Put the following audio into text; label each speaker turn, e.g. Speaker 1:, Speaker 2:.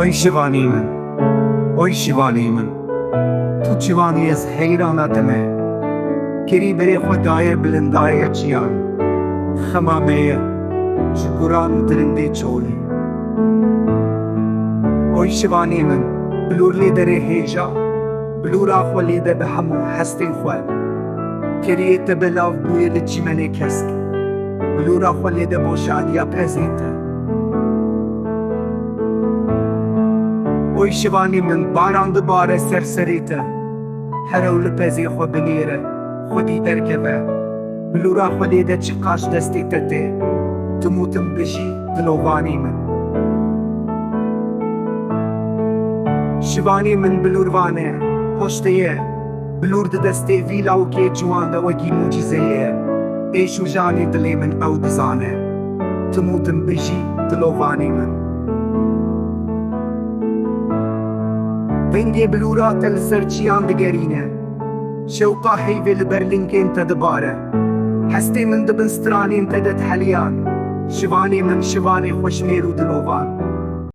Speaker 1: Oy Şivanê min, oy Şivanê min, tu ciwanê ez heyrana dime. Kerî berê xwe daye bilindahiya çiyan. Xema meye, ji guran dirindê çolê. Oy Şivanê min, bilûrlêderê hêja, Bilûra xwe lêde bi hemû Hestên xwe. Keriyê te belav bûye li çîmenê kesk. Bilûra xwe lêde bo şadiya pezên te. Oy Şivanê min, baran dibare ser serê te. Here li pezê xwe binêre, xwedî derkeve. Bilûra xwe lêde çi qaş destê te tê. Timû tim bijî dilovanî min. Şivanê min Bilûrvano hoşteye. Bilûr di destê vî lawkê ciwan de wekî mucîzeyê. Êş û janê dilê min ew dizane. Timû tim bijî dilovanî min. Vengê Bilûra te li ser çiyan digerîne. Şewqa heyvê li ber lingên te dibare. Hestê min dibin stranên te de heliyan. Şivanê min şivanê xweşmêr û dilovan.